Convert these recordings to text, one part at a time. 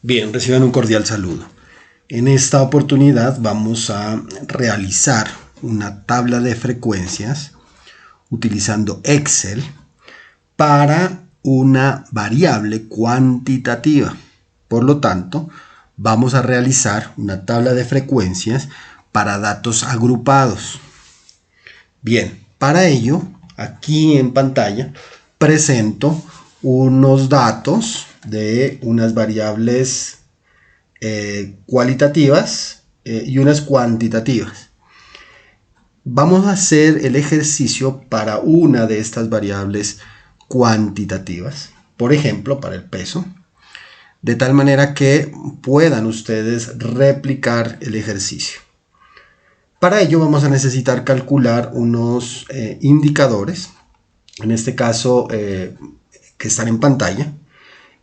Bien, reciban un cordial saludo. En esta oportunidad vamos a realizar una tabla de frecuencias utilizando Excel para una variable cuantitativa. Por lo tanto, vamos a realizar una tabla de frecuencias para datos agrupados. Bien, para ello, aquí en pantalla presento unos datos de unas variables cualitativas y unas cuantitativas. Vamos a hacer el ejercicio para una de estas variables cuantitativas, por ejemplo, para el peso, de tal manera que puedan ustedes replicar el ejercicio. Para ello vamos a necesitar calcular unos indicadores, en este caso que están en pantalla.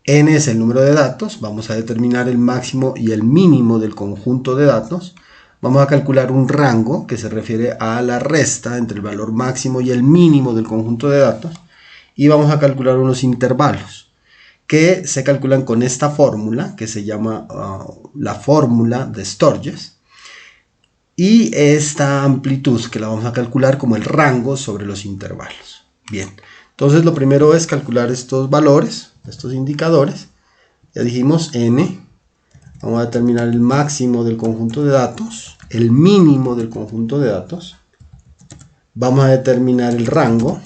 N es el número de datos, vamos a determinar el máximo y el mínimo del conjunto de datos. Vamos a calcular un rango que se refiere a la resta entre el valor máximo y el mínimo del conjunto de datos. Y vamos a calcular unos intervalos que se calculan con esta fórmula que se llama la fórmula de Sturges. Y esta amplitud que la vamos a calcular como el rango sobre los intervalos. Bien, entonces lo primero es calcular estos valores, estos indicadores. Ya dijimos n, vamos a determinar el máximo del conjunto de datos, el mínimo del conjunto de datos. Vamos a determinar el rango,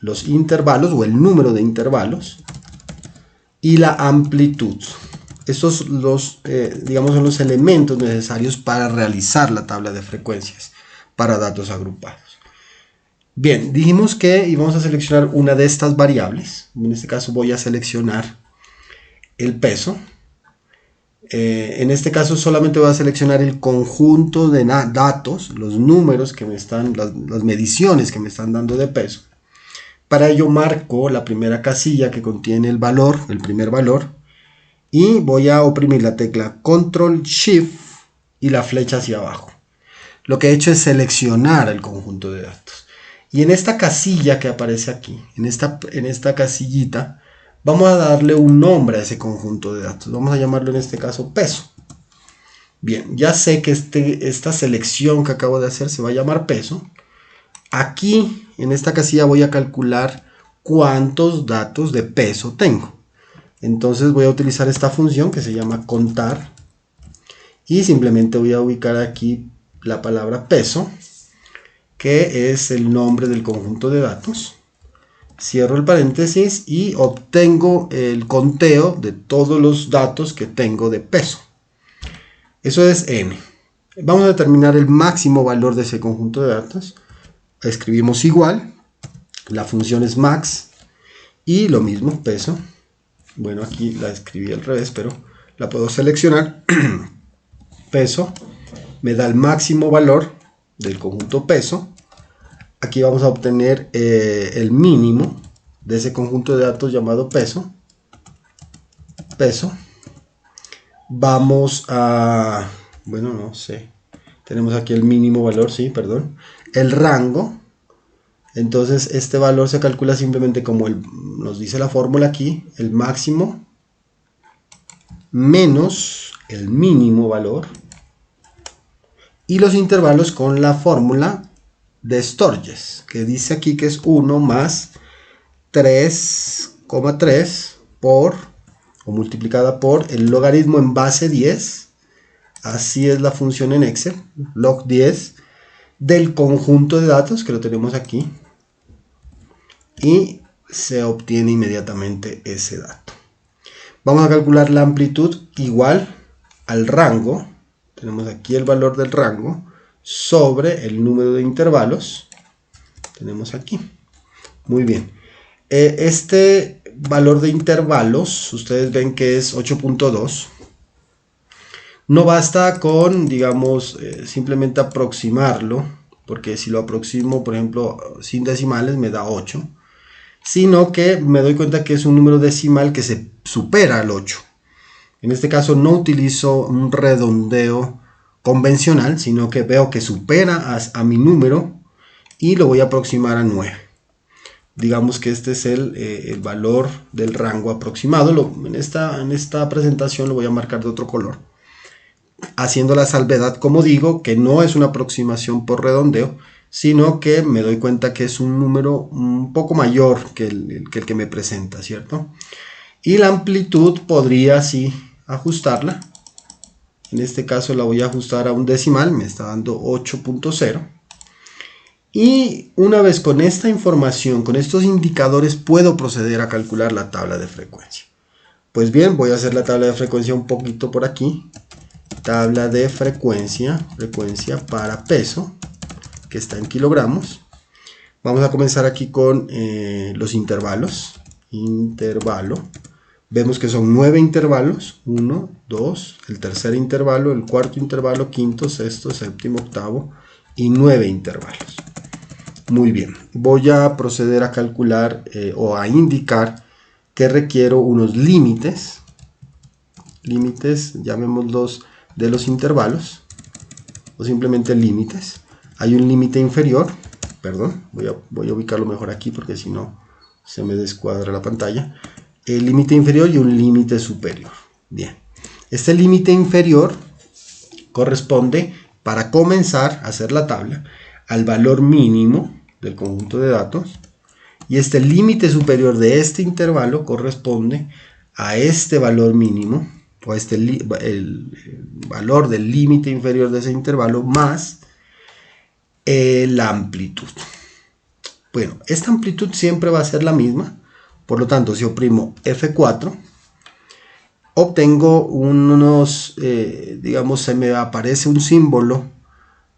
los intervalos o el número de intervalos y la amplitud. Estos son los elementos necesarios para realizar la tabla de frecuencias para datos agrupados. Bien, dijimos que íbamos a seleccionar una de estas variables. En este caso voy a seleccionar el peso. En este caso solamente voy a seleccionar el conjunto de datos, los números que me están, las mediciones que me están dando de peso. Para ello marco la primera casilla que contiene el valor, el primer valor, y voy a oprimir la tecla Control Shift y la flecha hacia abajo. Lo que he hecho es seleccionar el conjunto de datos. Y en esta casilla que aparece aquí, en esta casillita, vamos a darle un nombre a ese conjunto de datos. Vamos a llamarlo en este caso peso. Bien, ya sé que esta selección que acabo de hacer se va a llamar peso. Aquí, en esta casilla, voy a calcular cuántos datos de peso tengo. Entonces voy a utilizar esta función que se llama contar. Y simplemente voy a ubicar aquí la palabra peso, que es el nombre del conjunto de datos. Cierro el paréntesis y obtengo el conteo de todos los datos que tengo de peso. Eso es n. Vamos a determinar el máximo valor de ese conjunto de datos. Escribimos igual. La función es max. Y lo mismo, peso. Bueno, aquí la escribí al revés, pero la puedo seleccionar. Peso. Me da el máximo valor del conjunto peso. Aquí vamos a obtener el mínimo de ese conjunto de datos llamado peso. Peso. Vamos a... Bueno, no sé. Tenemos aquí el mínimo valor, sí, perdón. El rango. Entonces este valor se calcula simplemente como nos dice la fórmula aquí. El máximo menos el mínimo valor. Y los intervalos con la fórmula de Sturges, que dice aquí que es 1 más 3,3 por, o multiplicada por el logaritmo en base 10, así es la función en Excel, log 10, del conjunto de datos, que lo tenemos aquí, y se obtiene inmediatamente ese dato. Vamos a calcular la amplitud igual al rango, tenemos aquí el valor del rango, sobre el número de intervalos, tenemos aquí. Muy bien. Este valor de intervalos, ustedes ven que es 8.2. No basta con, digamos, simplemente aproximarlo, porque si lo aproximo, por ejemplo, sin decimales me da 8, sino que me doy cuenta que es un número decimal que se supera al 8. En este caso no utilizo un redondeo convencional, sino que veo que supera a mi número y lo voy a aproximar a 9. digamos que este es el valor del rango aproximado. En esta presentación lo voy a marcar de otro color, haciendo la salvedad, como digo, que no es una aproximación por redondeo, sino que me doy cuenta que es un número un poco mayor que el que me presenta, ¿cierto? Y la amplitud podría así ajustarla. En este caso la voy a ajustar a un decimal, me está dando 8.0. Y una vez con esta información, con estos indicadores, puedo proceder a calcular la tabla de frecuencia. Pues bien, voy a hacer la tabla de frecuencia un poquito por aquí. Tabla de frecuencia para peso, que está en kilogramos. Vamos a comenzar aquí con los intervalos. Intervalo. Vemos que son 9 intervalos. 1, 2, el tercer intervalo, el cuarto intervalo, quinto, sexto, séptimo, octavo y 9 intervalos. Muy bien, voy a proceder a calcular o a indicar que requiero unos límites. Límites, llamémoslos, de los intervalos, o simplemente límites. Hay un límite inferior, perdón, voy a ubicarlo mejor aquí porque si no se me descuadra la pantalla. El límite inferior y un límite superior. Bien, este límite inferior corresponde, para comenzar a hacer la tabla, al valor mínimo del conjunto de datos, y este límite superior de este intervalo corresponde a este valor mínimo, o a el valor del límite inferior de ese intervalo, más la amplitud. Bueno, esta amplitud siempre va a ser la misma, por lo tanto, si oprimo F4, obtengo unos, digamos, se me aparece un símbolo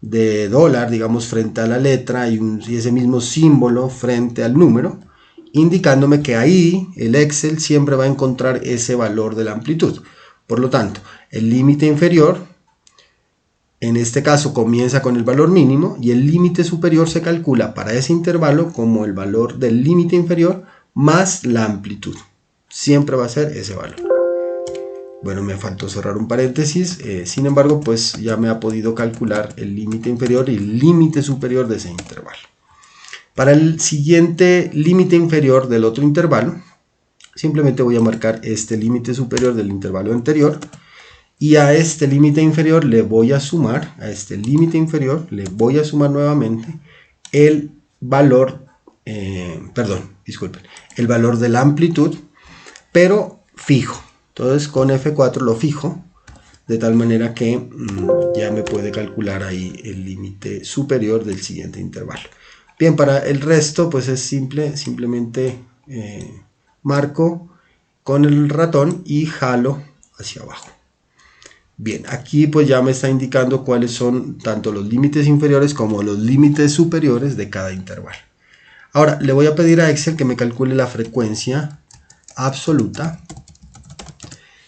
de dólar, digamos, frente a la letra y ese mismo símbolo frente al número, indicándome que ahí el Excel siempre va a encontrar ese valor de la amplitud. Por lo tanto, el límite inferior, en este caso, comienza con el valor mínimo y el límite superior se calcula para ese intervalo como el valor del límite inferior más la amplitud. Siempre va a ser ese valor. Bueno, me faltó cerrar un paréntesis, sin embargo, pues ya me ha podido calcular el límite inferior y el límite superior de ese intervalo. Para el siguiente límite inferior del otro intervalo, simplemente voy a marcar este límite superior del intervalo anterior, y a este límite inferior le voy a sumar, nuevamente el valor, el valor de la amplitud, pero fijo. Entonces con F4 lo fijo, de tal manera que ya me puede calcular ahí el límite superior del siguiente intervalo. Bien, para el resto pues es simple, simplemente marco con el ratón y jalo hacia abajo. Bien, aquí pues ya me está indicando cuáles son tanto los límites inferiores como los límites superiores de cada intervalo. Ahora le voy a pedir a Excel que me calcule la frecuencia absoluta.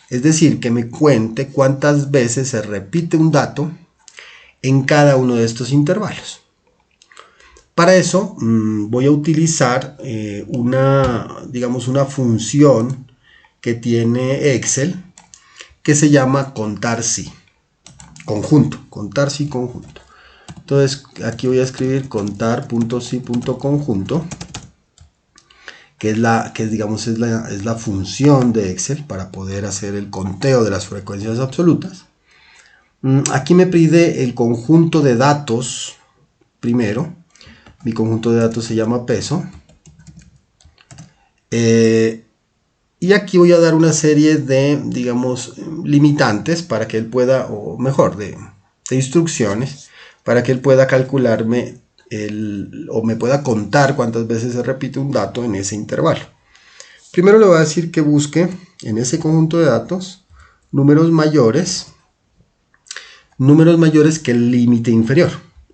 Es decir, que me cuente cuántas veces se repite un dato en cada uno de estos intervalos. Para eso voy a utilizar una función que tiene Excel que se llama contar si. Contar si conjunto. Entonces aquí voy a escribir contar.si.conjunto, que es la función de Excel para poder hacer el conteo de las frecuencias absolutas. Aquí me pide el conjunto de datos primero. Mi conjunto de datos se llama peso. Y aquí voy a dar una serie de, limitantes para que él pueda, o mejor, de instrucciones, para que él pueda calcularme o me pueda contar cuántas veces se repite un dato en ese intervalo. Primero le voy a decir que busque en ese conjunto de datos números mayores que el límite inferior,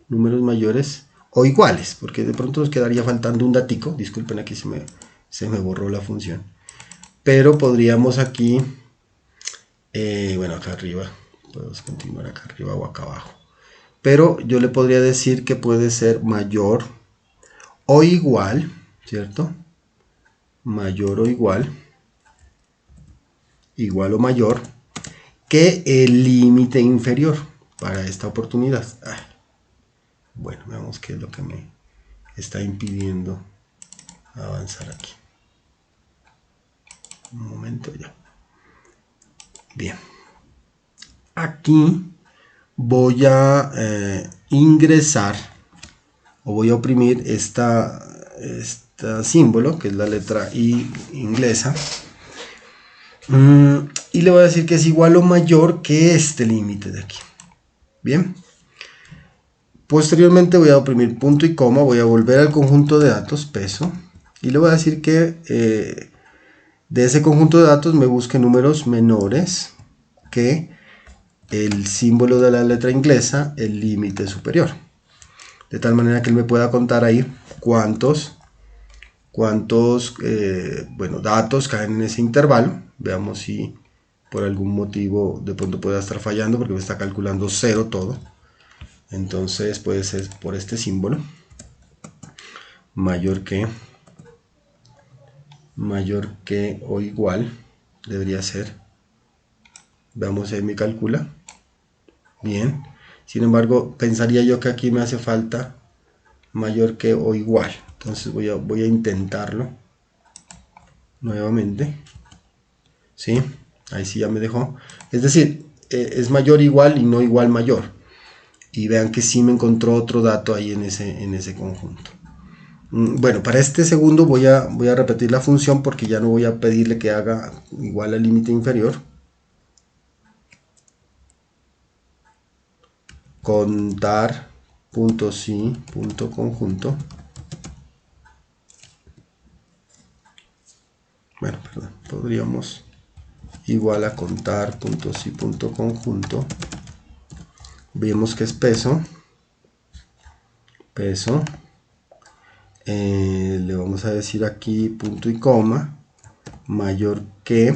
números mayores o iguales, porque de pronto nos quedaría faltando un datico. Disculpen, aquí se me borró la función, pero podríamos aquí, acá arriba, podemos continuar acá arriba o acá abajo. Pero yo le podría decir que puede ser mayor o igual, ¿cierto? Mayor o igual o mayor que el límite inferior para esta oportunidad. Bueno, veamos qué es lo que me está impidiendo avanzar aquí. Un momento ya. Bien. Aquí voy a ingresar o voy a oprimir este símbolo, que es la letra I inglesa. Y le voy a decir que es igual o mayor que este límite de aquí. Bien. Posteriormente voy a oprimir punto y coma, voy a volver al conjunto de datos, peso, y le voy a decir que de ese conjunto de datos me busque números menores que el símbolo de la letra inglesa, el límite superior. De tal manera que él me pueda contar ahí cuántos datos caen en ese intervalo. Veamos si por algún motivo de pronto pueda estar fallando porque me está calculando 0 todo. Entonces puede ser por este símbolo, mayor que o igual, debería ser. Veamos si me calcula. Bien. Sin embargo, pensaría yo que aquí me hace falta mayor que o igual. Entonces voy a intentarlo nuevamente. ¿Sí? Ahí sí ya me dejó. Es decir, es mayor igual y no igual mayor. Y vean que sí me encontró otro dato ahí en ese conjunto. Bueno, para este segundo voy a repetir la función porque ya no voy a pedirle que haga igual al límite inferior. Contar punto sí punto conjunto. Bueno, perdón, podríamos igual a contar punto sí punto conjunto. Vemos que es peso. Le vamos a decir aquí punto y coma mayor que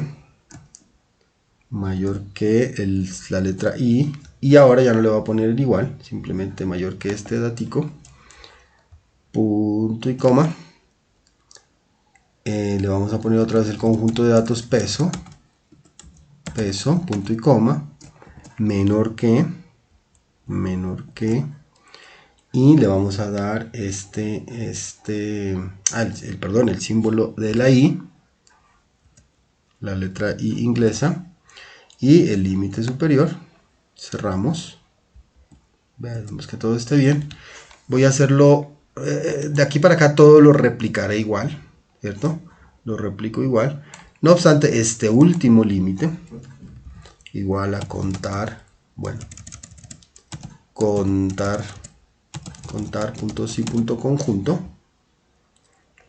la letra I, y ahora ya no le voy a poner el igual, simplemente mayor que este datico, punto y coma. Le vamos a poner otra vez el conjunto de datos peso, punto y coma, menor que, y le vamos a dar el símbolo de la I, la letra I inglesa, y el límite superior. Cerramos. Veamos que todo esté bien. Voy a hacerlo de aquí para acá, todo lo replicaré igual, ¿cierto? Lo replico igual. No obstante, este último límite igual a contar, bueno, contar punto sí punto conjunto,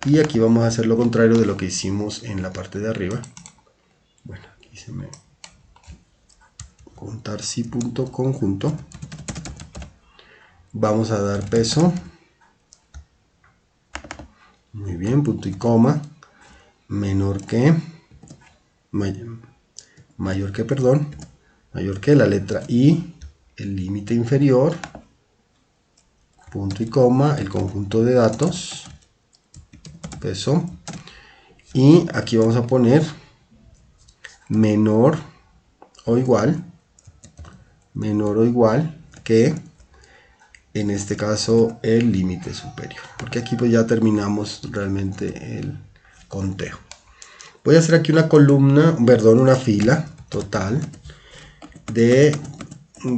y aquí vamos a hacer lo contrario de lo que hicimos en la parte de arriba. Bueno, aquí se me contar sí punto conjunto. Vamos a dar peso, muy bien, punto y coma, mayor que la letra I, el límite inferior, punto y coma, el conjunto de datos, peso, y aquí vamos a poner menor o igual que, en este caso, el límite superior, porque aquí pues ya terminamos realmente el conteo. Voy a hacer aquí una columna, perdón, una fila total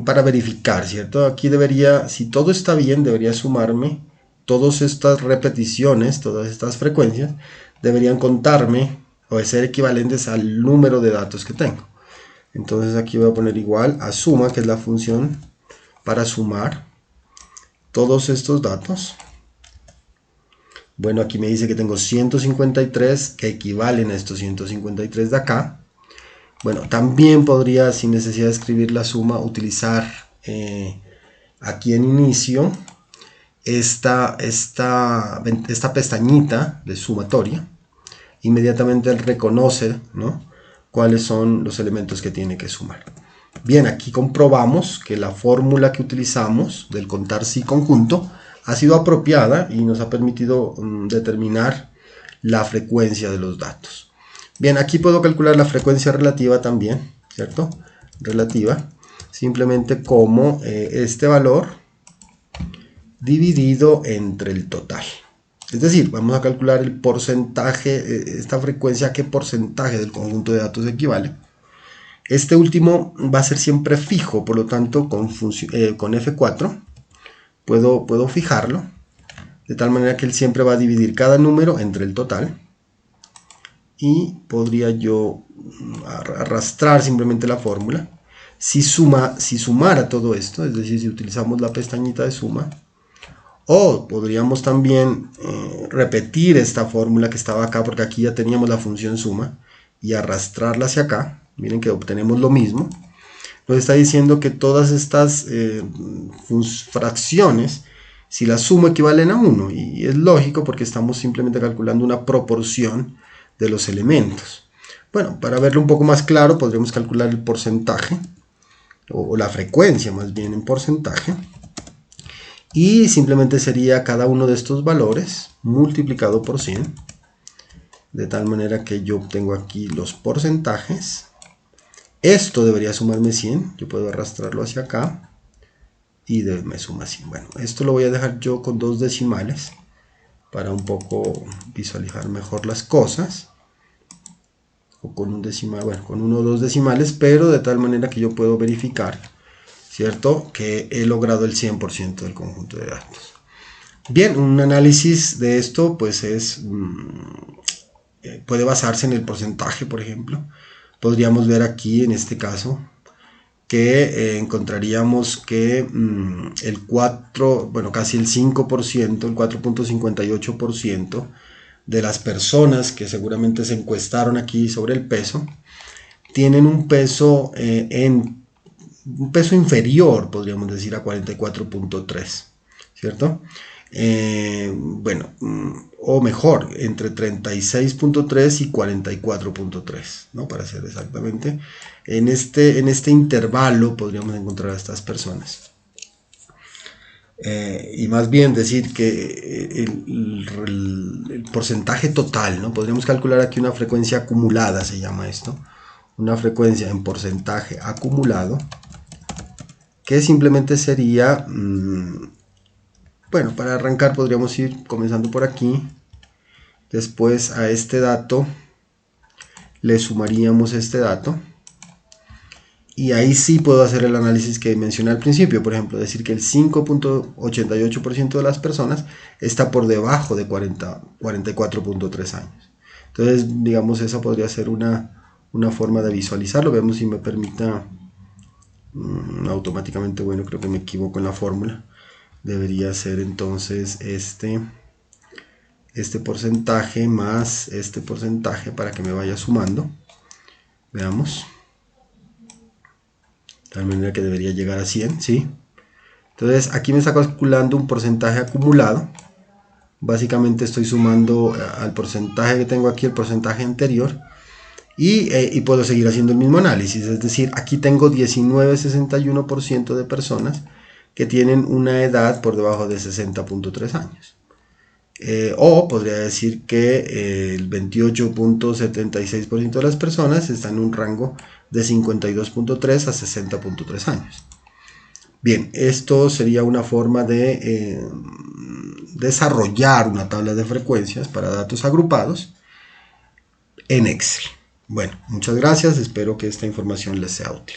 para verificar, ¿cierto? Aquí debería, si todo está bien, debería sumarme todas estas repeticiones, todas estas frecuencias, deberían contarme o ser equivalentes al número de datos que tengo. Entonces aquí voy a poner igual a suma, que es la función para sumar todos estos datos. Bueno, aquí me dice que tengo 153 que equivalen a estos 153 de acá. Bueno, también podría, sin necesidad de escribir la suma, utilizar aquí en inicio esta pestañita de sumatoria. Inmediatamente él reconoce, ¿no?, cuáles son los elementos que tiene que sumar. Bien, aquí comprobamos que la fórmula que utilizamos del contar sí conjunto ha sido apropiada y nos ha permitido determinar la frecuencia de los datos. Bien, aquí puedo calcular la frecuencia relativa también, ¿cierto? Relativa, simplemente como este valor dividido entre el total. Es decir, vamos a calcular el porcentaje, esta frecuencia, a qué porcentaje del conjunto de datos equivale. Este último va a ser siempre fijo, por lo tanto con F4 puedo fijarlo, de tal manera que él siempre va a dividir cada número entre el total. Y podría yo arrastrar simplemente la fórmula. Si sumara todo esto, es decir, si utilizamos la pestañita de suma, o podríamos también repetir esta fórmula que estaba acá, porque aquí ya teníamos la función suma, y arrastrarla hacia acá. Miren que obtenemos lo mismo. Nos está diciendo que todas estas fracciones, si la suma equivalen a 1, y es lógico porque estamos simplemente calculando una proporción de los elementos. Bueno, para verlo un poco más claro, podríamos calcular el porcentaje, o la frecuencia más bien en porcentaje, y simplemente sería cada uno de estos valores multiplicado por 100, de tal manera que yo obtengo aquí los porcentajes. Esto debería sumarme 100, yo puedo arrastrarlo hacia acá, y me suma 100. Bueno, esto lo voy a dejar yo con 2 decimales, para un poco visualizar mejor las cosas, o con un decimal, bueno, con 1 o 2 decimales, pero de tal manera que yo puedo verificar, ¿cierto?, que he logrado el 100% del conjunto de datos. Bien, un análisis de esto pues puede basarse en el porcentaje, por ejemplo. Podríamos ver aquí en este caso que encontraríamos que casi el 5%, el 4.58% de las personas que seguramente se encuestaron aquí sobre el peso, tienen un peso inferior, podríamos decir, a 44.3, ¿cierto? O mejor, entre 36.3 y 44.3, ¿no? Para ser exactamente. En este intervalo podríamos encontrar a estas personas. Y más bien decir que el porcentaje total, ¿no? Podríamos calcular aquí una frecuencia acumulada, se llama esto. Una frecuencia en porcentaje acumulado, que simplemente sería... Bueno, para arrancar podríamos ir comenzando por aquí. Después a este dato le sumaríamos este dato. Y ahí sí puedo hacer el análisis que mencioné al principio. Por ejemplo, decir que el 5.88% de las personas está por debajo de 44.3 años. Entonces, digamos, esa podría ser una forma de visualizarlo. Veamos si me permita automáticamente. Bueno, creo que me equivoco en la fórmula. Debería ser entonces este porcentaje más este porcentaje para que me vaya sumando. Veamos. De tal manera que debería llegar a 100, ¿sí? Entonces aquí me está calculando un porcentaje acumulado. Básicamente estoy sumando al porcentaje que tengo aquí, el porcentaje anterior. Y puedo seguir haciendo el mismo análisis. Es decir, aquí tengo 19,61% de personas que tienen una edad por debajo de 60.3 años. O podría decir que el 28.76% de las personas están en un rango de 52.3 a 60.3 años. Bien, esto sería una forma de desarrollar una tabla de frecuencias para datos agrupados en Excel. Bueno, muchas gracias, espero que esta información les sea útil.